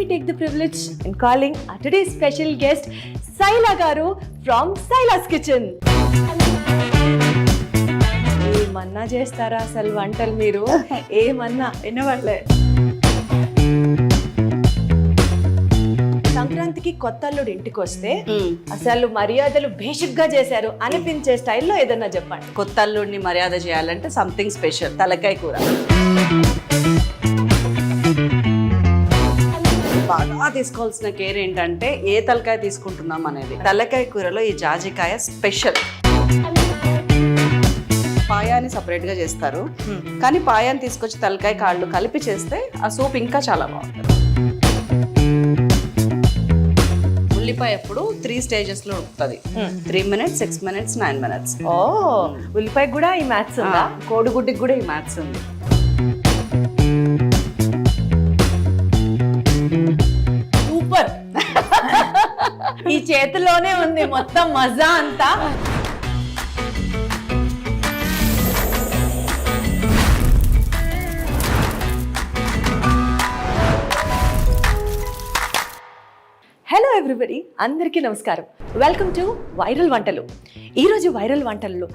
take the privilege in calling our today's special guest, Saila Garu from Saila's Kitchen. ఏమన్నా చేస్తారా అసలు వంటలు మీరు? ఏమన్నా వినవాళ్ళే. సంక్రాంతికి కొత్త అల్లుడు ఇంటికి వస్తే అసలు మర్యాదలు బేసిక్ గా చేశారు అనిపించే స్టైల్లో ఏదన్నా చెప్పండి. కొత్త అల్లుడిని మర్యాద చేయాలంటే సంథింగ్ స్పెషల్, తలకాయ కూర. బాగా తీసుకోవాల్సిన కేర్ ఏంటంటే ఏ తలకాయ తీసుకుంటున్నాం అనేది. తలకాయ కూరలో ఈ జాజికాయ స్పెషల్. పాయాన్ని సపరేట్ గా చేస్తారు, కానీ పాయాన్ని తీసుకొచ్చి తలకాయ కాళ్ళు కలిపి చేస్తే ఆ సూప్ ఇంకా చాలా బాగుంటుంది. ఉల్లిపాయ ఎప్పుడు 3 stages లో ఉంటుంది. 3 minutes, 6 minutes, 9 minutes. ఓ, ఉల్లిపాయ కూడా ఈ మ్యాథ్స్ ఉందా? కోడిగుడ్డికి కూడా ఈ మ్యాథ్స్ ఉంది. సూపర్. ఈ చేతిలోనే ఉంది మొత్తం మజా అంతా. హలో ఎవ్రీబడి, అందరికీ నమస్కారం. వెల్కమ్ టు వైరల్ వంటలు. ఈరోజు వైరల్ వంటల్లో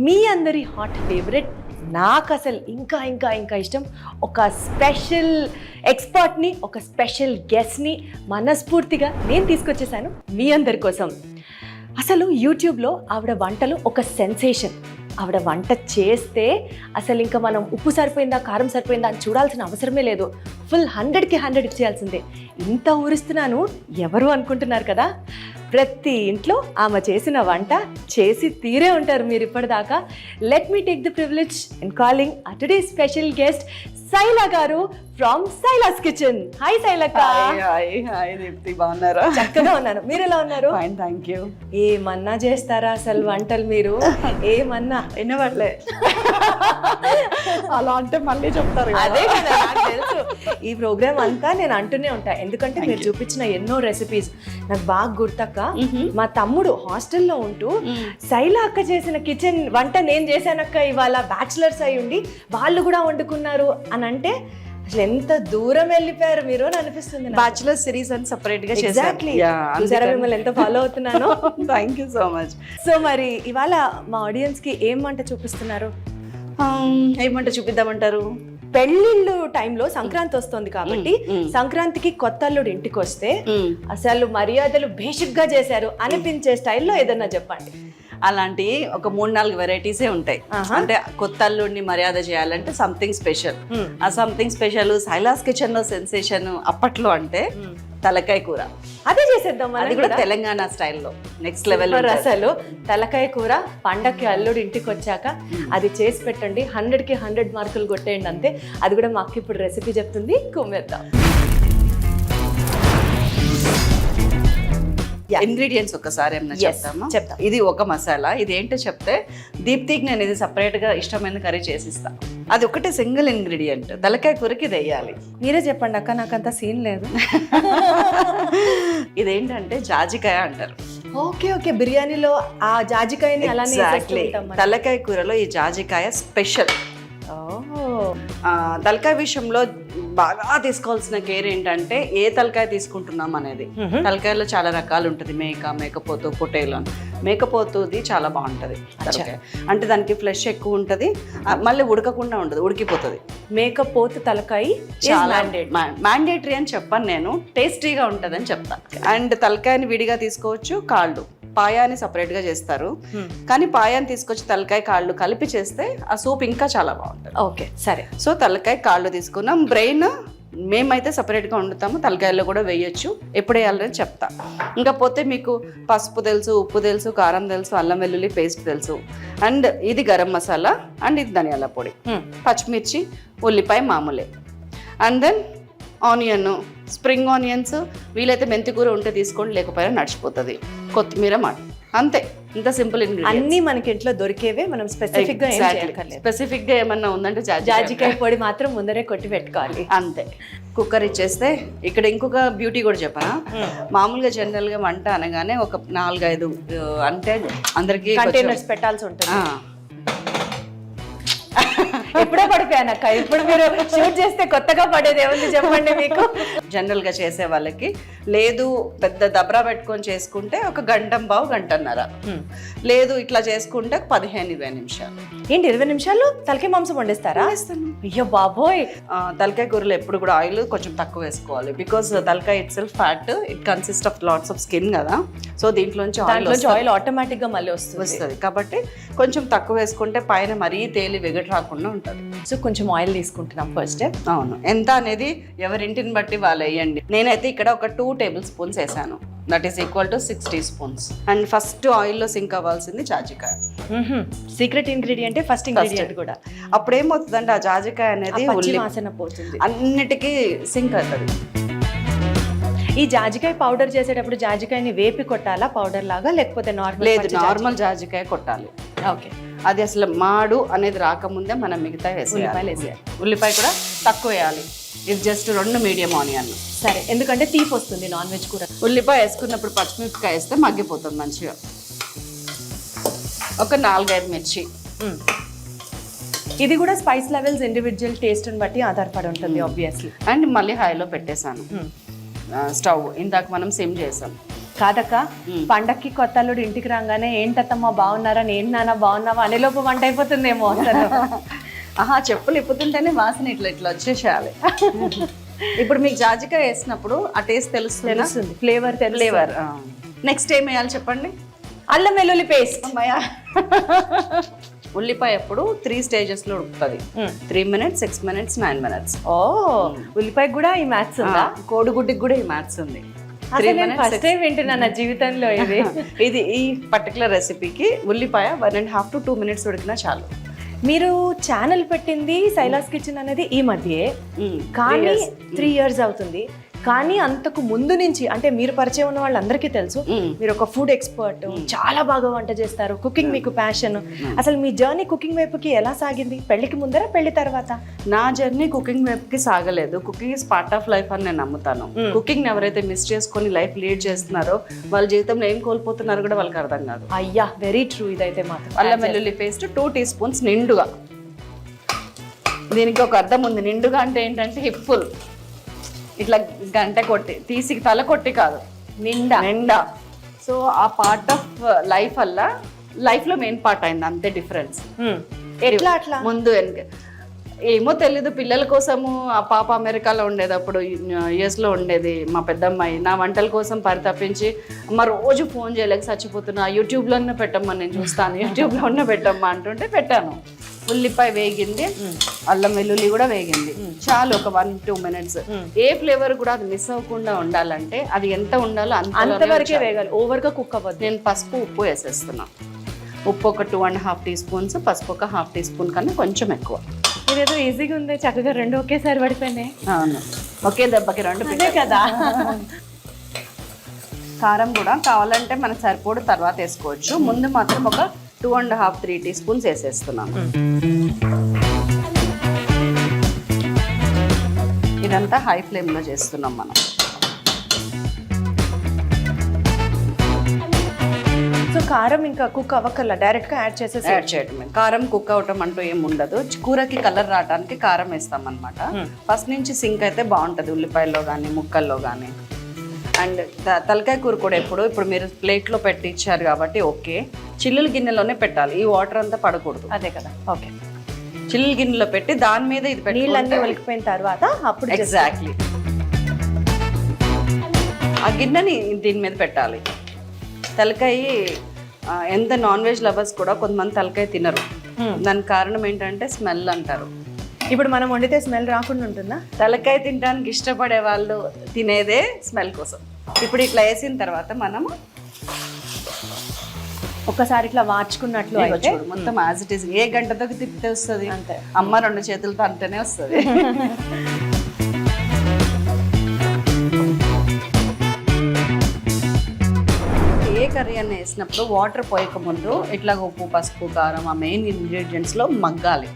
మీ అందరి హాట్ ఫేవరెట్, నాకు అసలు ఇంకా ఇంకా ఇంకా ఇష్టం, ఒక స్పెషల్ ఎక్స్పర్ట్ని, ఒక స్పెషల్ గెస్ట్ని మనస్ఫూర్తిగా నేను తీసుకొచ్చేసాను మీ అందరి కోసం. అసలు యూట్యూబ్లో ఆవిడ వంటలు ఒక సెన్సేషన్. ఆవిడ వంట చేస్తే అసలు ఇంకా మనం ఉప్పు సరిపోయిందా కారం సరిపోయిందా అని చూడాల్సిన అవసరమే లేదు. ఫుల్ 100కి 100 ఇచ్చేయాల్సిందే. ఇంత ఊరిస్తున్నాను ఎవరు అనుకుంటున్నారు కదా? ప్రతి ఇంట్లో ఆమె చేసిన వంట చేసి తీరే ఉంటారు మీరు ఇప్పటిదాకా. Let me take the privilege in calling our today's special guest, Saila Garu from Saila's Kitchen. Hi శైలక్క. హాయ్ దీప్తి, బాగున్నారా? చక్కగా ఉన్నాను, మీరు ఎలా ఉన్నారు? Fine, thank you. ఏమన్నా చేస్తారా అసలు వంటలు మీరు? ఏమన్నా వినవాళ్ళే. అలా అంటే మళ్ళీ చెప్తారు. అదే కదా నాకు తెలుసు. ఈ ప్రోగ్రామ్ అంతా నేను అంటూనే ఉంటా, ఎందుకంటే మీరు చూపించిన ఎన్నో రెసిపీస్ నాకు బాగా గుర్తక్క. మా తమ్ముడు హాస్టల్లో ఉంటూ శైల అక్క చేసిన కిచెన్ వంట నేను చేశానక్క ఇవాళ, బ్యాచులర్స్ అయి ఉండి వాళ్ళు కూడా వండుకున్నారు అని అంటే అసలు ఎంత దూరం వెళ్ళిపోయారు మీరు అని అనిపిస్తుంది. బ్యాచులర్ సిరీస్ అని సపరేట్ గా ఎగ్జాక్ట్లీ. చూసారా మిమ్మల్ని ఎంత ఫాలో అవుతున్నాను. Thank you so much. So మరి ఇవాళ మా ఆడియన్స్ కి ఏం వంట చూపిస్తున్నారు? ఏమంటే చూపిద్దామంటారు? పెళ్లిళ్ళు టైంలో సంక్రాంతి వస్తుంది కాబట్టి సంక్రాంతికి కొత్త అల్లుడు ఇంటికి వస్తే అసలు మర్యాదలు బేసిక్ గా చేశారు అనిపించే స్టైల్లో ఏదన్నా చెప్పండి. అలాంటి ఒక 3-4 వెరైటీసే ఉంటాయి. అంటే కొత్త అల్లుడిని మర్యాద చేయాలంటే సంథింగ్ స్పెషల్. ఆ సంథింగ్ స్పెషల్ సైలాస్ కిచెన్ లో సెన్సేషన్ అప్పట్లో అంటే తలకాయ కూర. అదే చేసేద్దాం, అది కూడా తెలంగాణ స్టైల్లో నెక్స్ట్ లెవెల్. అసలు తలకాయ కూర పండక్కి అల్లుడు ఇంటికి వచ్చాక అది చేసి పెట్టండి, 100కి 100 మార్కులు కొట్టేయండి అంతే. అది కూడా మాకు ఇప్పుడు రెసిపీ చెప్తుంది, కుమ్మేద్దాం. ఇంగ్రీడియంట్స్ ఒకసారి ఏమన్నా చెప్తామా? చెప్తాం. ఇది ఒక మసాలా. ఇది ఏంటో చెప్తే దీప్తికి నేను ఇది సపరేట్ గా ఇష్టమైన కర్రీ చేసిస్తా. అది ఒకటే సింగిల్ ఇంగ్రీడియంట్, తలకాయ కూరకి ఇది వేయాలి. మీరే చెప్పండి అక్క, నాకంత సీన్ లేదు. ఇదేంటంటే జాజికాయ అంటారు. ఓకే ఓకే, బిర్యానీలో ఆ జాజికాయని అలానే తలకాయ కూరలో ఈ జాజికాయ స్పెషల్. తలకాయ విషయంలో బాగా తీసుకోవాల్సిన కేర్ ఏంటంటే ఏ తలకాయ తీసుకుంటున్నాం అనేది. తలకాయలో చాలా రకాలు ఉంటుంది. మేకపోతు, పొటేలో. మేకపోతుది చాలా బాగుంటుంది తలకాయ, అంటే దానికి ఫ్లెష్ ఎక్కువ ఉంటుంది, మళ్ళీ ఉడకకుండా ఉంటుంది, ఉడికిపోతుంది. మేకపోతు తలకాయ చాలా మ్యాండేటరీ అని చెప్పాను నేను, టేస్టీగా ఉంటుంది అని చెప్తాను. అండ్ తలకాయని విడిగా తీసుకోవచ్చు, కాళ్ళు పాయాన్ని సపరేట్ గా చేస్తారు, కానీ పాయాన్ని తీసుకొచ్చి తలకాయ కాళ్ళు కలిపి చేస్తే ఆ సూప్ ఇంకా చాలా బాగుంటుంది. ఓకే సరే. సో తలకాయ కాళ్ళు తీసుకున్నాం. బ్రెయిన్ మేమైతే సపరేట్గా వండుతాము, తలకాయల్లో కూడా వేయొచ్చు. ఎప్పుడు వేయాలని చెప్తా. ఇంకా పోతే మీకు పసుపు తెలుసు, ఉప్పు తెలుసు, కారం తెలుసు, అల్లం వెల్లుల్లి పేస్ట్ తెలుసు, అండ్ ఇది గరం మసాలా, అండ్ ఇది ధనియాల పొడి, పచ్చిమిర్చి, ఉల్లిపాయ మామూలే, and then onion, spring onions. వీలైతే మెంతి కూర ఉంటే తీసుకోండి, లేకపోయినా నడిచిపోతుంది. కొత్తిమీర, అంతే. ఇంత సింపుల్ ఇంగ్రీడియంట్స్ అన్ని మనకి ఇంట్లో దొరికేవే. మనం స్పెసిఫిక్ గా స్పెసిఫిక్ గా ఏమన్నా ఉందంటే జాజికాయ పొడి మాత్రం ముందరే కొట్టి పెట్టుకోవాలి అంతే. కుక్కర్ ఇచ్చేస్తే ఇక్కడ ఇంకొక బ్యూటీ కూడా చెప్పనా. మామూలుగా జనరల్ గా వంట అనగానే ఒక 4-5 అంటే అందరికి కంటైనర్స్ పెట్టాల్సి ఉంటుంది. ఎప్పుడో పడిపోయానక్క, ఇప్పుడు మీరు షూట్ చేస్తే కొత్తగా పడేది ఏముంది చెప్పండి. మీకు జనరల్గా చేసే వాళ్ళకి. లేదు పెద్ద దబ్రా పెట్టుకొని చేసుకుంటే ఒక గంటన్నర. లేదు ఇట్లా చేసుకుంటే 15-20 నిమిషాలు. ఏంటి 20 నిమిషాలు తలకాయ మాంసం వండేస్తారా? అయ్యో బాబోయ్. తలకాయ కూరలో ఎప్పుడు కూడా ఆయిల్ కొంచెం తక్కువ వేసుకోవాలి. బికాస్ తలకాయ it self fat, it consist of lots of skin కదా. సో దీంట్లోంచి ఆయిల్ ఆటోమేటిక్ గా మళ్ళీ వస్తుంది కాబట్టి కొంచెం తక్కువ వేసుకుంటే పైన మరీ తేలి వెగట్ రాకుండా ఉంటుంది. సో కొంచెం ఆయిల్ తీసుకుంటున్నాం ఫస్ట్. అవును, ఎంత అనేది ఎవరింటిని బట్టి వాళ్ళు వేయండి. నేనైతే ఇక్కడ ఒక 2 టేబుల్ స్పూన్స్ వేసాను. That is equal to 6 teaspoons. And first ఆయిల్లో సింక్ అవ్వాల్సింది జాజికాయ. సీక్రెట్ ఇంగ్రీడియంట్, ఫస్ట్ ఇంగ్రీడియంట్ కూడా. అప్పుడు ఏమవుతుందంటే ఆ జాజికాయ అనేది వాసన పోతుంది, అన్నిటికీ సింక్ అవుతుంది. ఈ జాజికాయ పౌడర్ చేసేటప్పుడు జాజికాయని వేపి కొట్టాలా పౌడర్ లాగా, లేకపోతే నార్మల్? లేదు, నార్మల్ జాజికాయ కొట్టాలి. ఓకే, అది అసలు మాడు అనేది రాకముందే మనం మిగతా వేసేయాలి. ఉల్లిపాయ కూడా తక్కువ వేయాలి. ఇది జస్ట్ 2 మీడియం ఆనియన్లు. సరే, ఎందుకంటే తీపి వస్తుంది నాన్ వెజ్ కూర. ఉల్లిపాయ వేసుకున్నప్పుడు పచ్చిమిరపకాయ వేస్తే మగ్గిపోతుంది మంచిగా. ఒక 4-5 మిర్చి. ఇది కూడా స్పైస్ లెవెల్స్ ఇండివిజువల్ టేస్ట్ ని బట్టి ఆధారపడి ఉంటుంది ఆబ్వియస్లీ. అండ్ మళ్ళీ హైలో పెట్టేశాను స్టవ్. ఇందాక మనం సిమ్ చేసాం. కాదక్క, పండక్కి కొత్త అల్లుడు ఇంటికి రాగానే ఏంటత్తమ్మా బాగున్నారా, నేను నాన్న బాగున్నావా అనేలోపు వంట అయిపోతుందేమో అసలు. చెప్పులు ఇప్పుతుంటేనే వాసన ఇట్లా వచ్చేసేయాలి. ఇప్పుడు మీకు జాజికాయ వేసినప్పుడు ఆ టేస్ట్ తెలుస్తుంది, ఫ్లేవర్. నెక్స్ట్ ఏం వేయాలి చెప్పండి? అల్లం వెల్లుల్లి పేస్ట్. ఉల్లిపాయ ఎప్పుడు 3 స్టేజెస్లో ఉడుకుతుంది. 3 minutes, 6 minutes, 9 minutes. ఓ, ఉల్లిపాయ కూడా ఈ మ్యాథ్స్ ఉందా? కోడిగుడ్డికి కూడా ఈ మ్యాథ్స్ ఉంది. ఫస్ట్ టైం వింటున్నా నా జీవితంలో ఇది ఈ పర్టికులర్ రెసిపీకి ఉల్లిపాయ 1.5 to 2 minutes ఉడికినా చాలు. మీరు ఛానల్ పెట్టింది శైలాస్ కిచెన్ అనేది ఈ మధ్యే, కానీ 3 years అవుతుంది. కానీ అంతకు ముందు నుంచి అంటే మీరు పరిచయం ఉన్న వాళ్ళందరికీ తెలుసు మీరు ఒక ఫుడ్ ఎక్స్పర్ట్, చాలా బాగా వంట చేస్తారు, కుకింగ్ మీకు ప్యాషన్. అసలు మీ జర్నీ కుకింగ్ వైపుకి ఎలా సాగింది? పెళ్లికి ముందర, పెళ్లి తర్వాత? నా జర్నీ కుకింగ్ వైపుకి సాగలేదు. Cooking is part of life అని నేను నమ్ముతాను. కుకింగ్ ఎవరైతే మిస్ చేసుకొని లైఫ్ లీడ్ చేస్తున్నారో వాళ్ళ జీవితంలో ఏం కోల్పోతున్నారో కూడా వాళ్ళకి అర్థం కాదు. అయ్యా, వెరీ ట్రూ. ఇదైతే మాత్రం అల్లం వెల్లుల్లి పేస్ట్ 2 teaspoons నిండుగా. దీనికి ఒక అర్థం ఉంది. నిండుగా అంటే ఏంటంటే హిప్ఫుల్, ఇట్లా గంట కొట్టి తీసి తల కొట్టి కాదు, నిండా. సో ఆ పార్ట్ ఆఫ్ లైఫ్ వల్ల లైఫ్లో మెయిన్ పార్ట్ అయింది, అంతే డిఫరెన్స్. ఎట్లా అట్లా? ముందు వెనక ఏమో తెలీదు. పిల్లల కోసము ఆ పాప అమెరికాలో ఉండేది, అప్పుడు యుఎస్లో ఉండేది మా పెద్దమ్మాయి. నా వంటల కోసం పరితపించి అమ్మ రోజు ఫోన్ చేయలేక చచ్చిపోతున్నా, యూట్యూబ్లోనే పెట్టమ్మా, నేను చూస్తాను, యూట్యూబ్లోనే పెట్టమ్మా అంటుంటే పెట్టాను. ఉల్లిపాయ వేగింది, అల్లం వెల్లుల్లి కూడా వేగింది. చాలు, ఒక 1-2 minutes. ఏ ఫ్లేవర్ కూడా అది మిస్ అవ్వకుండా ఉండాలంటే అది ఎంత ఉండాలో అంతవరకే వేగాలి, ఓవర్గా కుక్ అవ్వదు. నేను పసుపు, ఉప్పు వేసేస్తున్నా. ఉప్పు ఒక 2.5 teaspoons, పసుపు ఒక 1/2 teaspoon కన్నా కొంచెం ఎక్కువ. ఇదేదో ఈజీగా ఉంది, చక్కగా 2 ఒకేసారి పడిపోయినాయి. అవును, ఒకే దెబ్బకి 2 కదా. కారం కూడా కావాలంటే మనకు సరిపోడు తర్వాత వేసుకోవచ్చు. ముందు మాత్రం ఒక 2.5-3 teaspoons వేసేస్తున్నాను. ఇదంతా హై ఫ్లేమ్లో చేస్తున్నాం మనం. సో కారం ఇంకా కుక్ అవ్వకల్లా డైరెక్ట్గా యాడ్ చేయటమే. కారం కుక్ అవటం అంటూ ఏమి ఉండదు. కూరకి కలర్ రావడానికి కారం వేస్తాం అనమాట. ఫస్ట్ నుంచి సింక్ అయితే బాగుంటుంది ఉల్లిపాయల్లో కానీ ముక్కల్లో కానీ. అండ్ తలకాయ కూర కూడా ఇప్పుడు మీరు ప్లేట్లో పెట్టి ఇచ్చారు కాబట్టి ఓకే, చిల్లుల గిన్నెలోనే పెట్టాలి. ఈ వాటర్ అంతా పడకూడదు. అదే కదా, ఓకే. చిల్లుల గిన్నెలో పెట్టి దాని మీద ఇది పెట్టి నీళ్ళన్నీ ఒలికిపోయిన తర్వాత అప్పుడు ఎగ్జాక్ట్లీ ఆ గిన్నెని దీని మీద పెట్టాలి. తలకాయ ఎంత నాన్ వెజ్ లవర్స్ కూడా కొంతమంది తలకాయ తినరు. దానికి కారణం ఏంటంటే స్మెల్ అంటారు. ఇప్పుడు మనం వండితే స్మెల్ రాకుండా ఉంటుందా? తలకాయ తినడానికి ఇష్టపడే వాళ్ళు తినేదే స్మెల్ కోసం. ఇప్పుడు ఇట్లా వేసిన తర్వాత మనము ఒక్కసారి ఇట్లా మార్చుకున్నట్లు అయితే మొత్తం యాజ్ ఇట్ ఈస్. ఏ గంటతో తిప్పితే వస్తుంది అంతే, అమ్మ 2 చేతులతో అంటేనే వస్తుంది. ఏ కర్రీ అని వేసినప్పుడు వాటర్ పోయక ముందు ఇట్లా ఉప్పు, పసుపు, కారం ఆ మెయిన్ ఇంగ్రీడియంట్స్లో మగ్గాలి.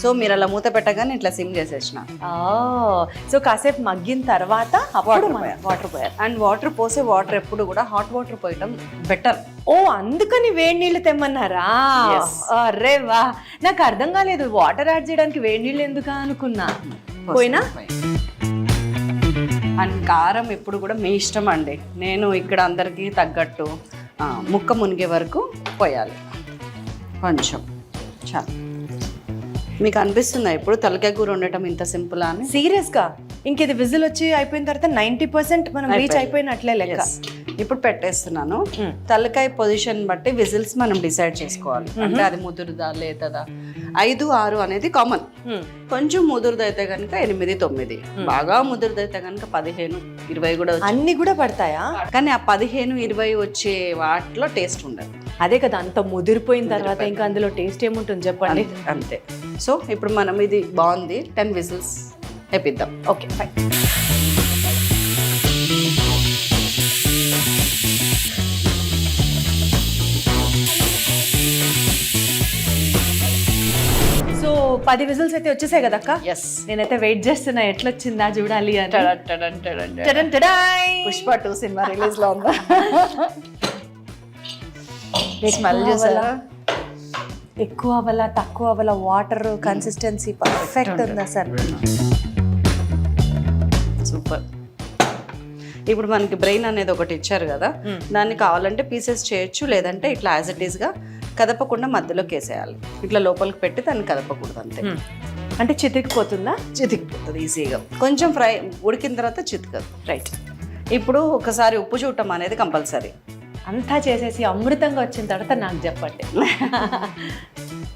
సో మీరు అలా మూత పెట్టగానే ఇట్లా సిమ్ చేసేసిన. సో కాసేపు మగ్గిన తర్వాత వాటర్ పోయాలి. అండ్ వాటర్ పోసే వాటర్ ఎప్పుడు కూడా హాట్ వాటర్ పోయటం బెటర్. ఓ, అందుకని వేడి నీళ్ళు తెమ్మన్నారా? అరే వా, నాకు అర్థం కాలేదు. వాటర్ యాడ్ చేయడానికి వేడి నీళ్ళు ఎందుకు అనుకున్నా. పోయినా అండ్ కారం ఎప్పుడు కూడా మీ ఇష్టం అండి. నేను ఇక్కడ అందరికీ తగ్గట్టు ముక్క మునిగే వరకు పోయాలి కొంచెం. చాలు. మీకు అనిపిస్తుందా ఇప్పుడు తలకాయ కూర ఉండటం ఇంత సింపుల్ అని? సీరియస్గా ఇంకేది విజిల్ వచ్చి అయిపోయిన తర్వాత 90% మనం రీచ్ అయిపోయినట్లే లెక్క. ఇప్పుడు పెట్టేస్తున్నాను. తలకాయ పొజిషన్ బట్టి విజిల్స్ మనం డిసైడ్ చేసుకోవాలి. అంటే అది ముదురుదా లేతదా. 5, 6 అనేది కామన్. కొంచెం ముదురుదైతే కనుక 8, 9, బాగా ముదురుదైతే కనుక 15, 20 కూడా అన్ని కూడా పడతాయా? కానీ ఆ 15, 20 వచ్చే వాటిలో టేస్ట్ ఉండదు. అదే కదా, అంత ముదిరిపోయిన తర్వాత ఇంకా అందులో టేస్ట్ ఏముంటుంది చెప్పండి. అంతే. సో ఇప్పుడు మనం ఇది బాగుంది, 10 విజిల్స్ వేపిద్దాం. Okay fine. సో 10 విజిల్స్ అయితే వచ్చేసాయి కదా అక్క? ఎస్. నేనైతే వెయిట్ చేస్తున్నా ఎట్లొచ్చిందా చూడాలి అని. పుష్ప 2 సినిమా రిలీజ్ లో ఉందా? స్మెల్ చేసారా? ఎక్కువ అవ్వాల తక్కువ అవ్వాల, వాటర్ కన్సిస్టెన్సీ పర్ఫెక్ట్ ఉంది అసలు. సూపర్. ఇప్పుడు మనకి బ్రెయిన్ అనేది ఒకటి ఇచ్చారు కదా, దాన్ని కావాలంటే పీసెస్ చేయొచ్చు, లేదంటే ఇట్లా యాజ్ ఇట్ ఈస్గా కదపకుండా మధ్యలోకి వేసేయాలి. ఇట్లా లోపలికి పెట్టి దాన్ని కదపకూడదు అంతే. అంటే చితికిపోతుందా? చితికిపోతుంది ఈజీగా. కొంచెం ఫ్రై ఉడికిన తర్వాత చితికదు. రైట్. ఇప్పుడు ఒకసారి ఉప్పు చూడటం అనేది కంపల్సరీ. అంతా చేసేసి అమృతంగా వచ్చిన తర్వాత నాకు చెప్పండి.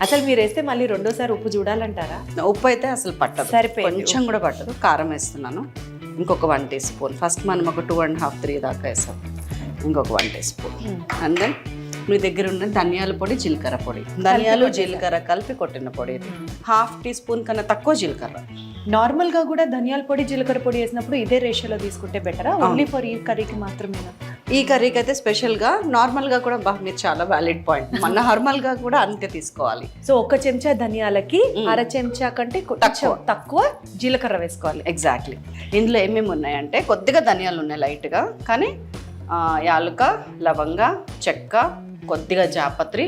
అసలు మీరు వేస్తే మళ్ళీ రెండోసారి ఉప్పు చూడాలంటారా? ఉప్పు అయితే అసలు పట్టదు, సరిపోయింది. కొంచెం కూడా పట్టదు. కారం వేస్తున్నాను ఇంకొక 1 టీ స్పూన్. ఫస్ట్ మనం ఒక 2.5, 3 దాకా వేసాం. ఇంకొక 1 టీ స్పూన్. అండ్ దెన్ మీ దగ్గర ఉన్న ధనియాల పొడి, జీలకర్ర పొడి, ధనియాలు జీలకర్ర కలిపి కొట్టిన పొడి. 1/2 టీ స్పూన్ కన్నా తక్కువ జీలకర్ర. నార్మల్గా కూడా ధనియాల పొడి జీలకర్ర పొడి వేసినప్పుడు ఇదే రేషియోలో తీసుకుంటే బెటరా? ఓన్లీ ఫర్ ఈ కర్రీకి మాత్రమేనా? ఈ కర్రీకి అయితే స్పెషల్గా, నార్మల్గా కూడా మీరు చాలా వ్యాలిడ్ పాయింట్. మన నార్మల్గా కూడా అంతే తీసుకోవాలి. సో 1 చెంచా ధనియాలకి 1/2 చెంచా కంటే తక్కువ జీలకర్ర వేసుకోవాలి. ఎగ్జాక్ట్లీ. ఇందులో ఏమేమి ఉన్నాయంటే కొద్దిగా ధనియాలు ఉన్నాయి లైట్గా, కానీ యాలుక, లవంగ, చెక్క, కొద్దిగా జాపత్రి,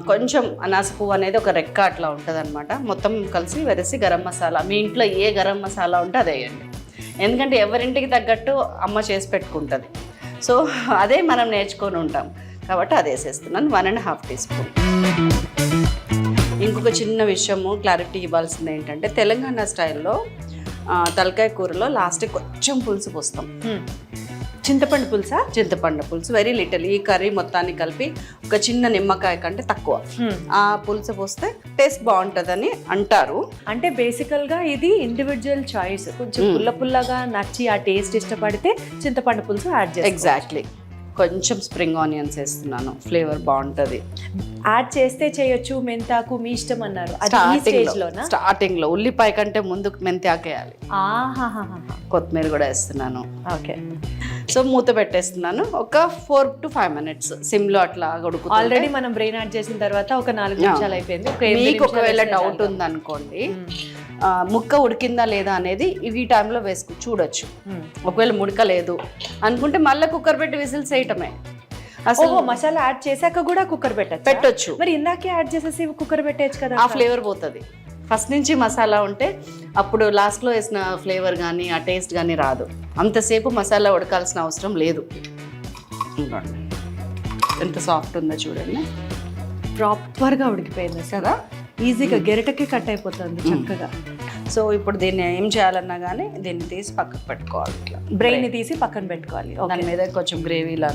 కొంచెం అనాస పువ్వు అనేది ఒక రెక్క అట్లా ఉంటుంది అనమాట. మొత్తం కలిసి వెరసి గరం మసాలా. మీ ఇంట్లో ఏ గరం మసాలా ఉంటే అదే వేయండి. ఎందుకంటే ఎవరింటికి తగ్గట్టు అమ్మ చేసి పెట్టుకుంటుంది. సో అదే మనం నేర్చుకొని ఉంటాం కాబట్టి అది వేసేస్తున్నాను. 1.5 టీ స్పూన్. ఇంకొక చిన్న విషయము క్లారిటీ ఇవ్వాల్సింది ఏంటంటే, తెలంగాణ స్టైల్లో తలకాయ కూరలో లాస్ట్కి కొంచెం పులుసు పోస్తాం. చింతపండు పులుసా? చింతపండు పులుసు వెరీ లిటిల్. ఈ కర్రీ మొత్తాన్ని కలిపి ఒక చిన్న నిమ్మకాయ కంటే తక్కువ ఆ పులుసు పోస్తే టేస్ట్ బాగుంటుందని అంటారు. అంటే బేసికల్గా ఇది ఇండివిజువల్ చాయిస్. కొంచెం పుల్ల పుల్లగా నచ్చి ఆ టేస్ట్ ఇష్టపడితే చింతపండు పులుసు యాడ్ చేస్తాం. ఎగ్జాక్ట్లీ. కొంచెం స్ప్రింగ్ ఆనియన్స్ వేస్తున్నాను, ఫ్లేవర్ బాగుంటుంది. యాడ్ చేస్తే చేయొచ్చు, మెంతాకు మీ ఇష్టం అన్నారు. స్టార్టింగ్ లో ఉల్లిపాయ కంటే ముందు మెంతాకు వేయాలి. కొత్తిమీర కూడా వేస్తున్నాను. ఓకే. సో మూత పెట్టేస్తున్నాను. ఒక 4 to 5 minutes సిమ్లో అట్లా ఉడుకుతుంది. ఆల్రెడీ మనం బ్రెయిన్ యాడ్ చేసిన తర్వాత ఒక 4 నిమిషాలు అయిపోయింది. మీకు ఒకవేళ డౌట్ ఉందనుకోండి, ముక్క ఉడికిందా లేదా అనేది ఈ టైంలో చూడొచ్చు. ఒకవేళ ఉడకలేదు అనుకుంటే మళ్ళీ కుక్కర్ పెట్టి విజిల్స్ వేయటమే. అసలు మసాలా యాడ్ చేశాక కూడా కుక్కర్ పెట్టొచ్చు. మరి ఇందాకే యాడ్ చేసేసి కుక్కర్ పెట్టేయచ్చు కదా. ఆ ఫ్లేవర్ పోతుంది. ఫస్ట్ నుంచి మసాలా ఉంటే అప్పుడు లాస్ట్లో వేసిన ఫ్లేవర్ కానీ ఆ టేస్ట్ కానీ రాదు. అంతసేపు మసాలా ఉడకాల్సిన అవసరం లేదు. ఎంత సాఫ్ట్ ఉందో చూడండి. ప్రాపర్గా ఉడికిపోయింది కదా, ఈజీగా గెరటకి కట్ అయిపోతుంది చక్కగా. సో ఇప్పుడు దీన్ని ఏం చేయాలన్నా కానీ దీన్ని తీసి పక్కకు పెట్టుకోవాలి. ఇట్లా బ్రెయిన్ని తీసి పక్కన పెట్టుకోవాలి. దాని మీద కొంచెం గ్రేవీలా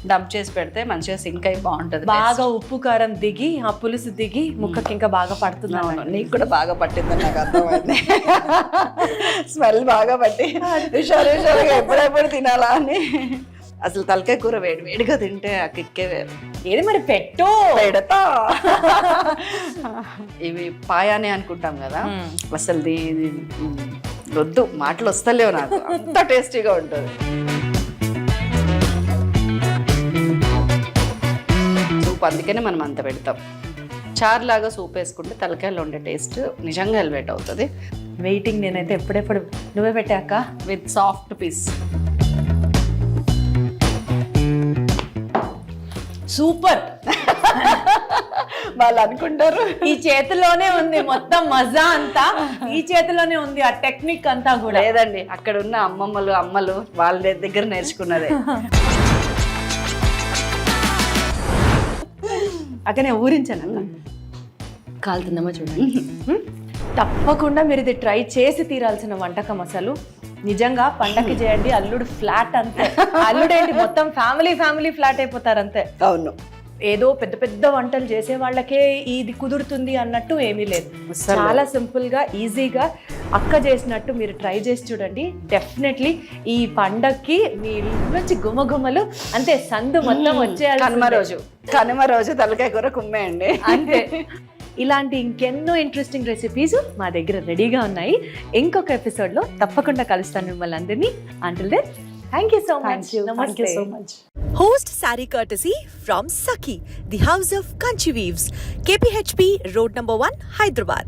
డంప్ చేసి పెడితే మంచిగా సింక్ అయి బాగుంటుంది. బాగా ఉప్పు కారం దిగి ఆ పులుసు దిగి ముక్కకి ఇంకా బాగా పడుతుంది. నీకు కూడా బాగా పట్టిందని నాకు అర్థమైంది. స్మెల్ బాగా పట్టి ఎప్పుడెప్పుడు తినాలా అని. అసలు తలకాయ కూర వేడిగా తింటే ఆ కిక్కే వేరు. ఏది మరి పెట్టు పెడతా. ఇవి పాయానే అనుకుంటాం కదా, అసలు వద్దు, మాటలు వస్తలేవు నాకు, అంత టేస్టీగా ఉంటుంది. సూప్ అందుకనే మనం అంత పెడతాం. చారు లాగా సూప్ వేసుకుంటే తలకాయలో ఉండే టేస్ట్ నిజంగా ఎలివేట్ అవుతుంది. వెయిటింగ్. నేనైతే ఎప్పుడెప్పుడు నువ్వే పెట్టాక విత్ సాఫ్ట్ పీస్. సూపర్. వాళ్ళు అనుకుంటారు ఈ చేతిలోనే ఉంది మొత్తం మజా అంతా, ఈ చేతిలోనే ఉంది ఆ టెక్నిక్ అంతా కూడా. లేదండి, అక్కడ ఉన్న అమ్మలు వాళ్ళ దగ్గర నేర్చుకున్నదే. అక్కనే ఊరించాను. కాలుతుందమ్మా చూడండి. తప్పకుండా మీరు ఇది ట్రై చేసి తీరాల్సిన వంటకం. అసలు నిజంగా పండగకి చేయండి, అల్లుడు ఫ్లాట్ అంతే. అల్లుడేంటి మొత్తం ఫ్యామిలీ ఫ్లాట్ అయిపోతారు అంతే. అవును, ఏదో పెద్ద పెద్ద వంటలు చేసే వాళ్ళకే ఇది కుదురుతుంది అన్నట్టు ఏమీ లేదు. చాలా సింపుల్ గా ఈజీగా అక్క చేసినట్టు మీరు ట్రై చేసి చూడండి. డెఫినెట్లీ ఈ పండక్కి మీ నుంచి గుమగుమలు అంతే, సందు మొత్తం వచ్చేయాలి. కనుమ రోజు తలకాయ కూర కుమ్మేయండి అంతే. ఇలాంటి ఇంకెన్నో ఇంట్రెస్టింగ్ రెసిపీస్ మా దగ్గర రెడీగా ఉన్నాయి. ఇంకొక ఎపిసోడ్లో తప్పకుండా కలుస్తాను మిమ్మల్ని అందరినీ. Until then, thank you so much. Thank you so much. Host saree courtesy from Saki, the House of Kanchi Weaves, KPHP Road number 1, Hyderabad.